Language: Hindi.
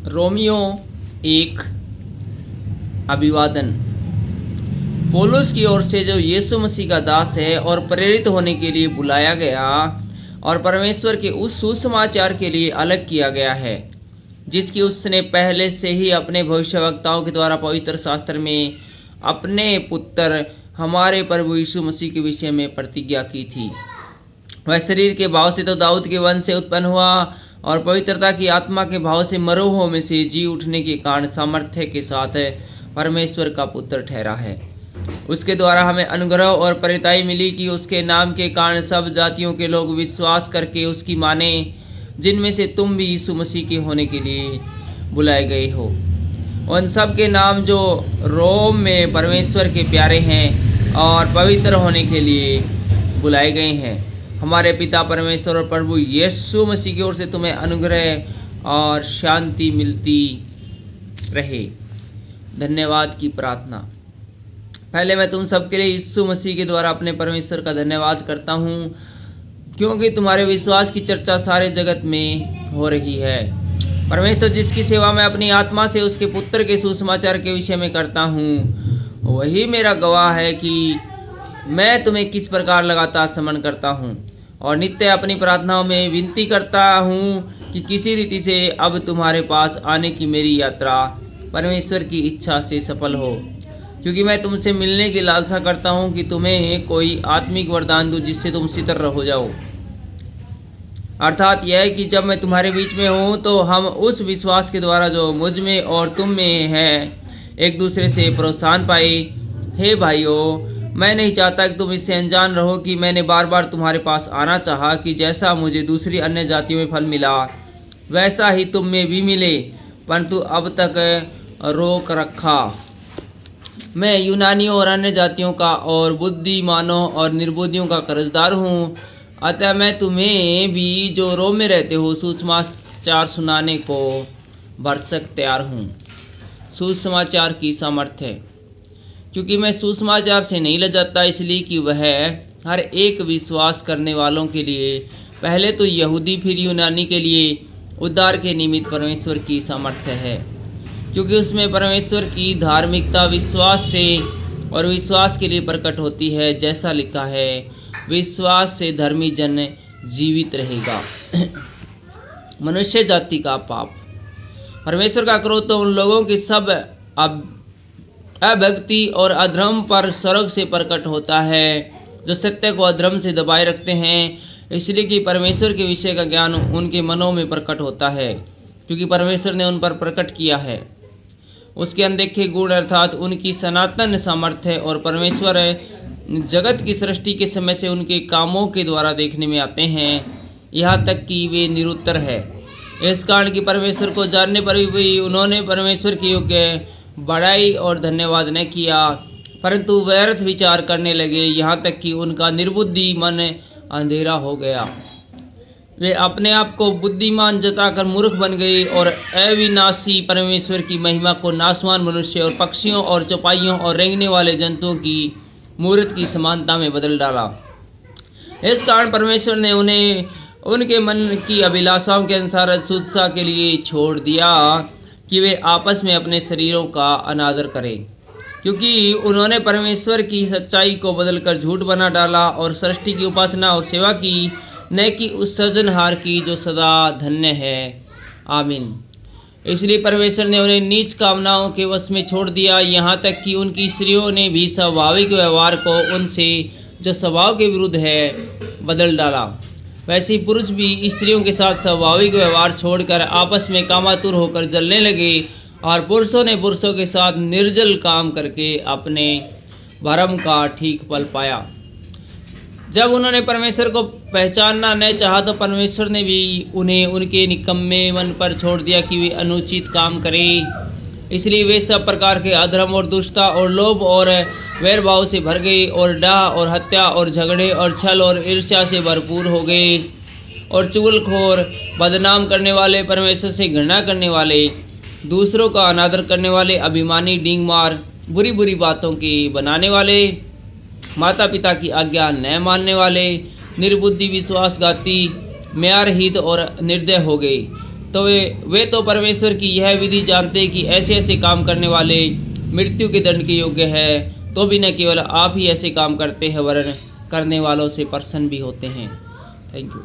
रोमियो 1 अभिवादन। पौलुस की ओर से जो यीशु मसीह का दास है और प्रेरित होने के लिए बुलाया गया और परमेश्वर के उस सुसमाचार के लिए अलग किया गया है जिसकी उसने पहले से ही अपने भविष्यवक्ताओं के द्वारा पवित्र शास्त्र में अपने पुत्र हमारे प्रभु यीशु मसीह के विषय में प्रतिज्ञा की थी। वह शरीर के भाव से तो दाऊद के वंश से उत्पन्न हुआ और पवित्रता की आत्मा के भाव से मरोहों में से जी उठने के कारण सामर्थ्य के साथ परमेश्वर का पुत्र ठहरा है। उसके द्वारा हमें अनुग्रह और परिताई मिली कि उसके नाम के कारण सब जातियों के लोग विश्वास करके उसकी माने, जिनमें से तुम भी यीशु मसीह के होने के लिए बुलाए गए हो। उन सब के नाम जो रोम में परमेश्वर के प्यारे हैं और पवित्र होने के लिए बुलाए गए हैं। हमारे पिता परमेश्वर और प्रभु यीशु मसीह की ओर से तुम्हें अनुग्रह और शांति मिलती रहे। धन्यवाद की प्रार्थना। पहले मैं तुम सबके लिए यीशु मसीह के द्वारा अपने परमेश्वर का धन्यवाद करता हूँ, क्योंकि तुम्हारे विश्वास की चर्चा सारे जगत में हो रही है। परमेश्वर जिसकी सेवा मैं अपनी आत्मा से उसके पुत्र के सुसमाचार के विषय में करता हूँ, वही मेरा गवाह है कि मैं तुम्हें किस प्रकार लगातार स्मरण करता हूँ और नित्य अपनी प्रार्थनाओं में विनती करता हूँ कि किसी रीति से अब तुम्हारे पास आने की मेरी यात्रा परमेश्वर की इच्छा से सफल हो, क्योंकि मैं तुमसे मिलने की लालसा करता हूँ कि तुम्हें कोई आत्मिक वरदान दूँ जिससे तुम सितर हो जाओ। अर्थात यह कि जब मैं तुम्हारे बीच में हूँ तो हम उस विश्वास के द्वारा जो मुझ में और तुम में है एक दूसरे से प्रोत्साहन पाए। हे भाइयों, मैं नहीं चाहता कि तुम इससे अनजान रहो कि मैंने बार बार तुम्हारे पास आना चाहा कि जैसा मुझे दूसरी अन्य जातियों में फल मिला वैसा ही तुम में भी मिले, परंतु अब तक रोक रखा। मैं यूनानियों और अन्य जातियों का और बुद्धिमानों और निर्बुद्धियों का कर्जदार हूँ। अतः मैं तुम्हें भी जो रोम में रहते हो सुसमाचार सुनाने को भरसक तैयार हूँ। सुसमाचार की सामर्थ्य। क्योंकि मैं सुसमाचार से नहीं लजाता, इसलिए कि वह हर एक विश्वास करने वालों के लिए, पहले तो यहूदी फिर यूनानी के लिए उद्धार के निमित्त परमेश्वर की सामर्थ्य है। क्योंकि उसमें परमेश्वर की धार्मिकता विश्वास से और विश्वास के लिए प्रकट होती है, जैसा लिखा है, विश्वास से धर्मी जन जीवित रहेगा। मनुष्य जाति का पाप। परमेश्वर का क्रोध तो उन लोगों की सब अभक्ति और अधर्म पर स्वर्ग से प्रकट होता है जो सत्य को अधर्म से दबाए रखते हैं, इसलिए कि परमेश्वर के विषय का ज्ञान उनके मनों में प्रकट होता है, क्योंकि परमेश्वर ने उन पर प्रकट किया है उसके अनदेखे गुण, अर्थात उनकी सनातन सामर्थ्य। और परमेश्वर जगत की सृष्टि के समय से उनके कामों के द्वारा देखने में आते हैं, यहाँ तक कि वे निरुत्तर है। इस कारण कि परमेश्वर को जानने पर भी उन्होंने परमेश्वर की योग्य बड़ाई और धन्यवाद न किया, परंतु व्यर्थ विचार करने लगे, यहाँ तक कि उनका निर्बुद्धि मन अंधेरा हो गया। वे अपने आप को बुद्धिमान जताकर मूर्ख बन गए और अविनाशी परमेश्वर की महिमा को नाशवान मनुष्य और पक्षियों और चौपाइयों और रेंगने वाले जंतुओं की मूर्त की समानता में बदल डाला। इस कारण परमेश्वर ने उन्हें उनके मन की अभिलाषाओं के अनुसार शुद्धता के लिए छोड़ दिया कि वे आपस में अपने शरीरों का अनादर करें, क्योंकि उन्होंने परमेश्वर की सच्चाई को बदलकर झूठ बना डाला और सृष्टि की उपासना और सेवा की, न कि उस सृजनहार की जो सदा धन्य है। आमीन। इसलिए परमेश्वर ने उन्हें नीच कामनाओं के वश में छोड़ दिया, यहाँ तक कि उनकी स्त्रियों ने भी स्वाभाविक व्यवहार को उनसे जो स्वभाव के विरुद्ध है बदल डाला। वैसे ही पुरुष भी स्त्रियों के साथ स्वाभाविक व्यवहार छोड़कर आपस में कामातुर होकर जलने लगे, और पुरुषों ने पुरुषों के साथ निर्जल काम करके अपने भरम का ठीक फल पाया। जब उन्होंने परमेश्वर को पहचानना न चाहा तो परमेश्वर ने भी उन्हें उनके निकम्मे मन पर छोड़ दिया कि वे अनुचित काम करें। इसलिए वे सब प्रकार के अधर्म और दुष्टता और लोभ और वैरभाव से भर गए और डाह और हत्या और झगड़े और छल और ईर्ष्या से भरपूर हो गए और चुगलखोर, बदनाम करने वाले, परमेश्वर से घृणा करने वाले, दूसरों का अनादर करने वाले, अभिमानी, डींगमार, बुरी बुरी बातों की बनाने वाले, माता पिता की आज्ञा न मानने वाले, निर्बुद्धि, विश्वासघाती, म्यारहित और निर्दय हो गए। तो वे तो परमेश्वर की यह विधि जानते कि ऐसे ऐसे काम करने वाले मृत्यु के दंड के योग्य है, तो भी न केवल आप ही ऐसे काम करते हैं वरन करने वालों से प्रसन्न भी होते हैं। Thank you.